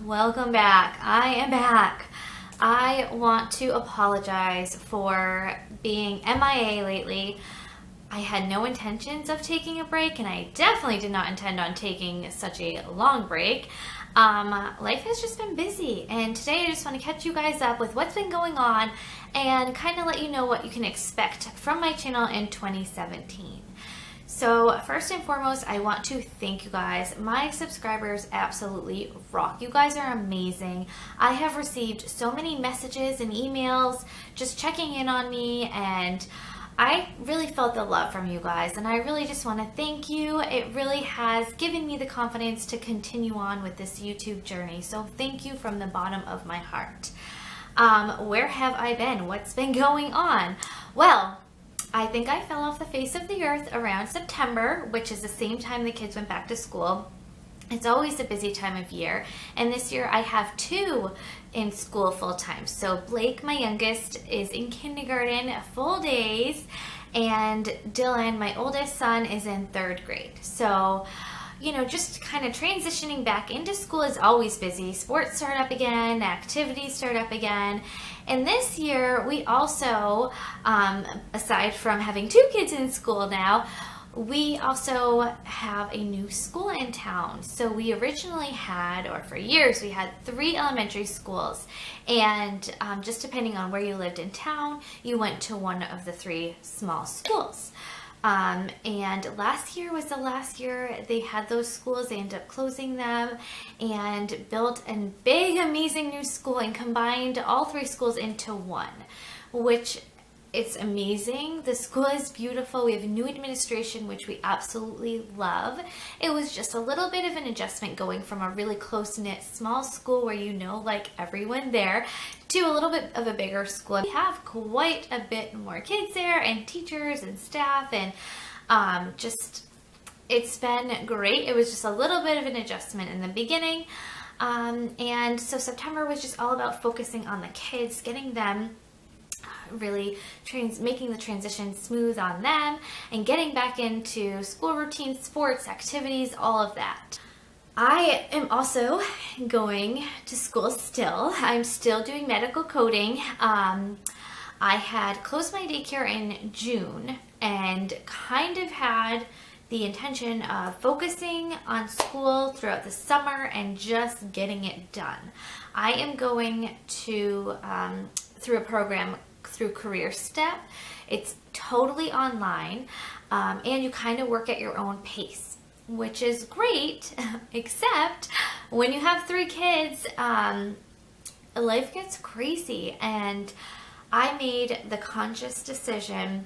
Welcome back. I am back. I want to apologize for being MIA lately. I had no intentions of taking a break, and I definitely did not intend on taking such a long break. Life has just been busy, and today I just want to catch you guys up with what's been going on and kind of let you know what you can expect from my channel in 2017. So first and foremost, I want to thank you guys. My subscribers absolutely rock. You guys are amazing. I have received so many messages and emails just checking in on me, and I really felt the love from you guys, and I really just want to thank you. It really has given me the confidence to continue on with this YouTube journey. So thank you from the bottom of my heart. Where have I been? What's been going on? Well, I think I fell off the face of the earth around September, which is the same time the kids went back to school. It's always a busy time of year, and this year I have two in school full time. So Blake, my youngest, is in kindergarten full days, and Dylan, my oldest son, is in third grade. So, you know, just kind of transitioning back into school is always busy. Sports start up again, activities start up again. And this year, we also, aside from having two kids in school now, we also have a new school in town. So we originally had, or for years, we had 3 elementary schools. And just depending on where you lived in town, you went to one of the 3 small schools. And last year was the last year they had those schools. They ended up closing them and built a big, amazing new school and combined all 3 schools into one, which it's amazing. The school is beautiful. We have new administration, which we absolutely love. It was just a little bit of an adjustment going from a really close-knit small school where you know like everyone there to a little bit of a bigger school. We have quite a bit more kids there and teachers and staff, and just it's been great. It was just a little bit of an adjustment in the beginning. And so September was just all about focusing on the kids, getting them really making the transition smooth on them and getting back into school routines, sports, activities, all of that. I am also going to school still. I'm still doing medical coding. I had closed my daycare in June and kind of had the intention of focusing on school throughout the summer and just getting it done. I am going to through a program through Career Step. It's totally online, and you kind of work at your own pace, which is great, except when you have 3 kids, life gets crazy. And I made the conscious decision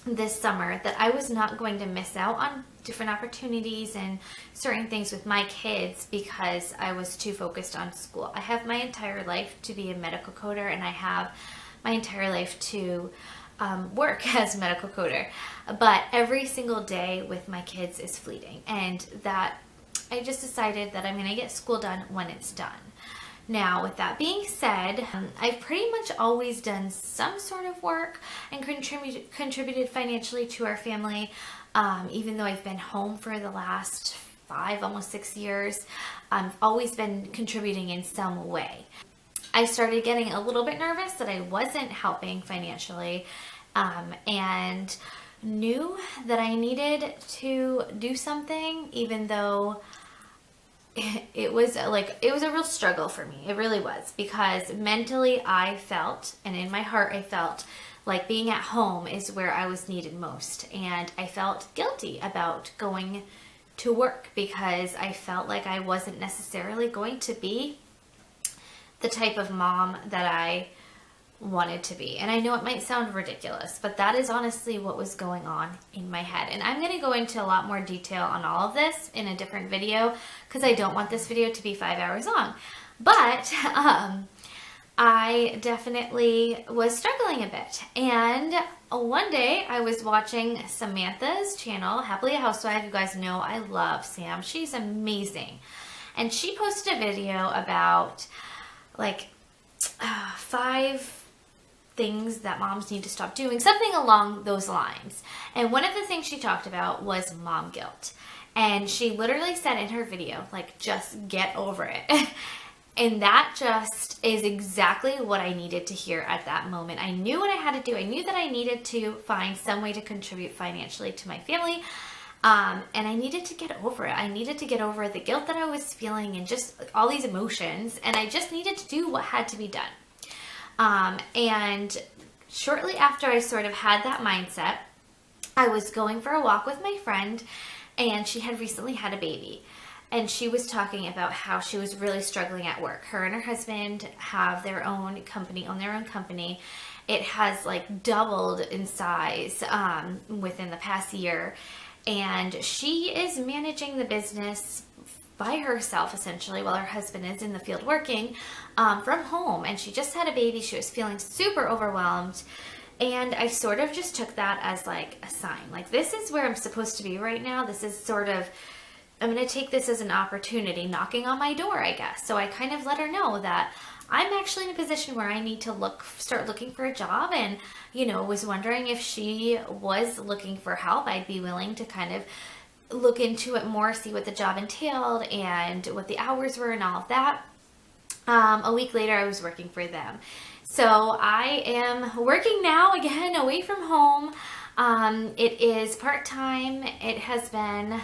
this summer that I was not going to miss out on different opportunities and certain things with my kids because I was too focused on school. I have my entire life to be a medical coder, and I have my entire life to work as a medical coder, but every single day with my kids is fleeting, and that I just decided that I'm going to get school done when it's done. Now, with that being said, I've pretty much always done some sort of work and contributed financially to our family, even though I've been home for the last 5, almost 6 years. I've always been contributing in some way. I started getting a little bit nervous that I wasn't helping financially, and knew that I needed to do something, even though it was a real struggle for me. It really was, because mentally I felt, and in my heart I felt like being at home is where I was needed most, and I felt guilty about going to work because I felt like I wasn't necessarily going to be the type of mom that I wanted to be. And I know it might sound ridiculous, but that is honestly what was going on in my head. And I'm going to go into a lot more detail on all of this in a different video because I don't want this video to be 5 hours long. But I definitely was struggling a bit. And one day I was watching Samantha's channel, Happily a Housewife. You guys know I love Sam. She's amazing. And she posted a video about like 5 things that moms need to stop doing, something along those lines. And one of the things she talked about was mom guilt. And she literally said in her video, like, just get over it. And that just is exactly what I needed to hear at that moment. I knew what I had to do. I knew that I needed to find some way to contribute financially to my family. And I needed to get over it. I needed to get over the guilt that I was feeling and just all these emotions. And I just needed to do what had to be done. And shortly after I sort of had that mindset, I was going for a walk with my friend, and she had recently had a baby. And she was talking about how she was really struggling at work. Her and her husband have their own company, own their own company. It has like doubled in size within the past year. And she is managing the business by herself, essentially, while her husband is in the field working from home. And she just had a baby. She was feeling super overwhelmed. And I sort of just took that as like a sign. Like, this is where I'm supposed to be right now. This is sort of, I'm going to take this as an opportunity knocking on my door, I guess. So I kind of let her know that I'm actually in a position where I need to start looking for a job, and, was wondering if she was looking for help. I'd be willing to kind of look into it more, see what the job entailed and what the hours were and all of that. A week later, I was working for them. So I am working now again away from home. It is part-time. It has been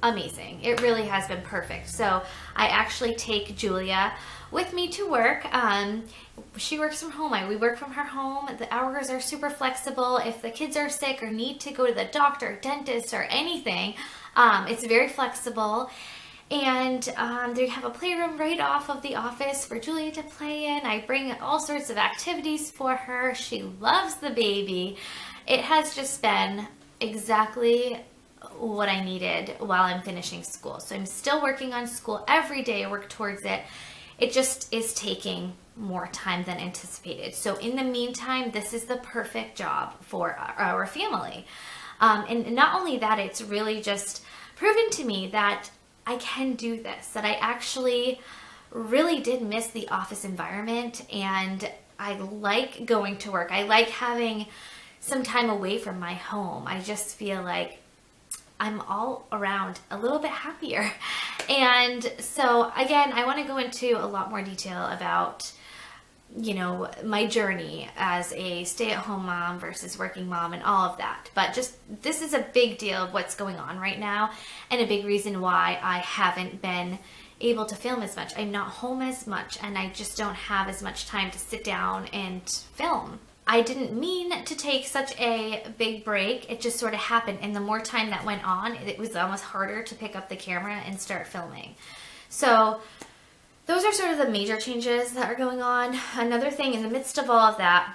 amazing. It really has been perfect. So I actually take Julia with me to work. She works from home. We work from her home. The hours are super flexible. If the kids are sick or need to go to the doctor, dentist, or anything, it's very flexible. And they have a playroom right off of the office for Julia to play in. I bring all sorts of activities for her. She loves the baby. It has just been exactly what I needed while I'm finishing school. So I'm still working on school every day. I work towards it. It just is taking more time than anticipated. So in the meantime, this is the perfect job for our family. And not only that, it's really just proven to me that I can do this, that I actually really did miss the office environment, and I like going to work. I like having some time away from my home. I just feel like I'm all around a little bit happier. And so again, I want to go into a lot more detail about, my journey as a stay-at-home mom versus working mom and all of that. But just, this is a big deal of what's going on right now, and a big reason why I haven't been able to film as much. I'm not home as much, and I just don't have as much time to sit down and film. I didn't mean to take such a big break. It just sort of happened. And the more time that went on, it was almost harder to pick up the camera and start filming. So those are sort of the major changes that are going on. Another thing, in the midst of all of that,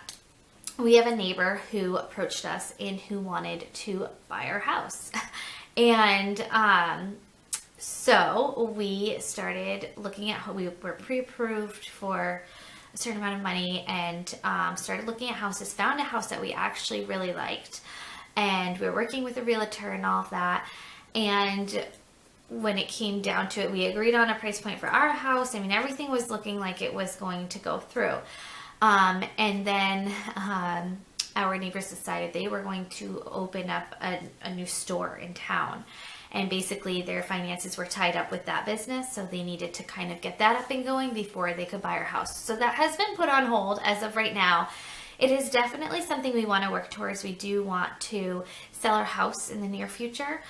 we have a neighbor who approached us and who wanted to buy our house. And so we started looking at, we were pre-approved for a certain amount of money, and started looking at houses, found a house that we actually really liked, and we were working with a realtor and all of that. And when it came down to it, we agreed on a price point for our house. I mean, everything was looking like it was going to go through. And then our neighbors decided they were going to open up a new store in town. And basically their finances were tied up with that business, so they needed to kind of get that up and going before they could buy our house. So that has been put on hold as of right now. It is definitely something we want to work towards. We do want to sell our house in the near future.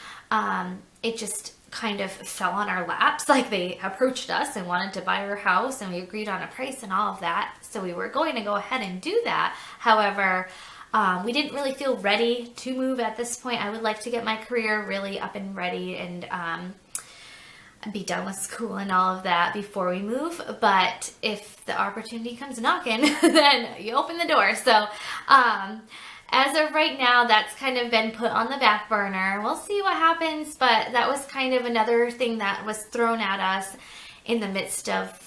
It just kind of fell on our laps. Like, they approached us and wanted to buy our house, and we agreed on a price and all of that. So we were going to go ahead and do that. However, we didn't really feel ready to move at this point. I would like to get my career really up and ready and be done with school and all of that before we move. But if the opportunity comes knocking, then you open the door. So as of right now, that's kind of been put on the back burner. We'll see what happens, but that was kind of another thing that was thrown at us in the midst of,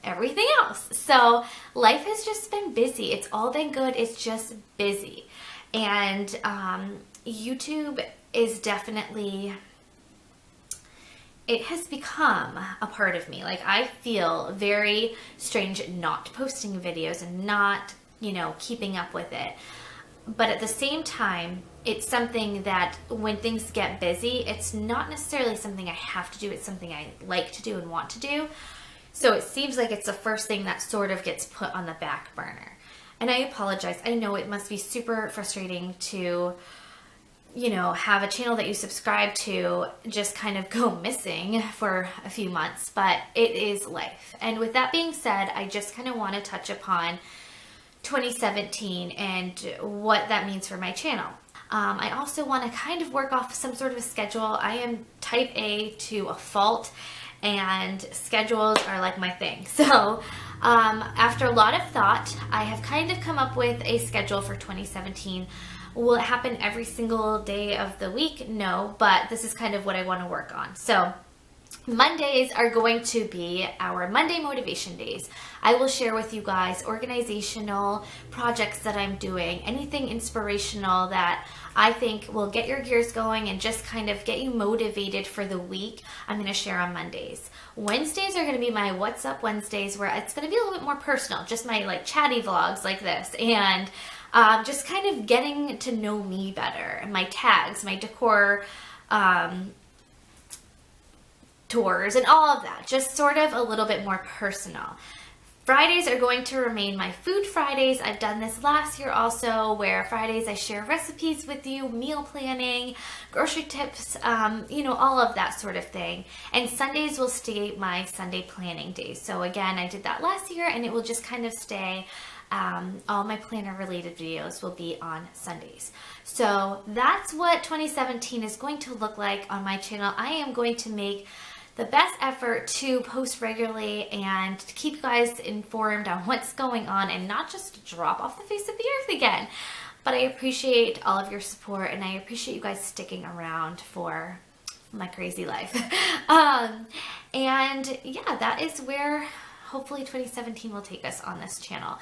everything else. So life has just been busy. It's all been good. It's just busy. And YouTube is definitely, it has become a part of me. Like, I feel very strange not posting videos and not, keeping up with it. But at the same time, it's something that when things get busy, it's not necessarily something I have to do. It's something I like to do and want to do. So it seems like it's the first thing that sort of gets put on the back burner. And I apologize. I know it must be super frustrating to, have a channel that you subscribe to just kind of go missing for a few months, but it is life. And with that being said, I just kind of want to touch upon 2017 and what that means for my channel. I also want to kind of work off some sort of a schedule. I am type A to a fault, and schedules are like my thing. So after a lot of thought, I have kind of come up with a schedule for 2017. Will it happen every single day of the week? No, but this is kind of what I want to work on. So Mondays are going to be our Monday motivation days. I will share with you guys organizational projects that I'm doing, anything inspirational that I think will get your gears going and just kind of get you motivated for the week. I'm going to share on Mondays. Wednesdays are going to be my What's Up Wednesdays, where it's going to be a little bit more personal, just my like chatty vlogs like this, and just kind of getting to know me better, and my tags, my decor, tours, and all of that, just sort of a little bit more personal. Fridays are going to remain my food Fridays. I've done this last year also, where Fridays I share recipes with you, meal planning, grocery tips, all of that sort of thing. And Sundays will stay my Sunday planning days. So again, I did that last year, and it will just kind of stay. All my planner related videos will be on Sundays. So that's what 2017 is going to look like on my channel. I am going to make the best effort to post regularly and to keep you guys informed on what's going on, and not just drop off the face of the earth again. But I appreciate all of your support, and I appreciate you guys sticking around for my crazy life. And yeah, that is where hopefully 2017 will take us on this channel.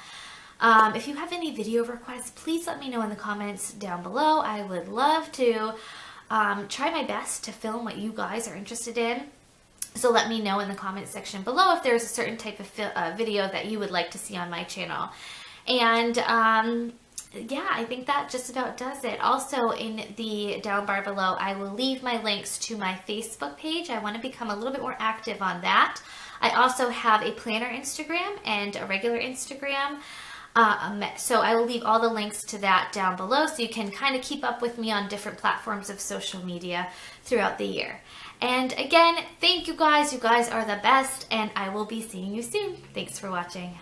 If you have any video requests, please let me know in the comments down below. I would love to try my best to film what you guys are interested in. So let me know in the comment section below if there's a certain type of video that you would like to see on my channel. And yeah, I think that just about does it. Also, in the down bar below, I will leave my links to my Facebook page. I want to become a little bit more active on that. I also have a planner Instagram and a regular Instagram. So I will leave all the links to that down below, so you can kind of keep up with me on different platforms of social media throughout the year. And again, thank you guys. You guys are the best, and I will be seeing you soon. Thanks for watching.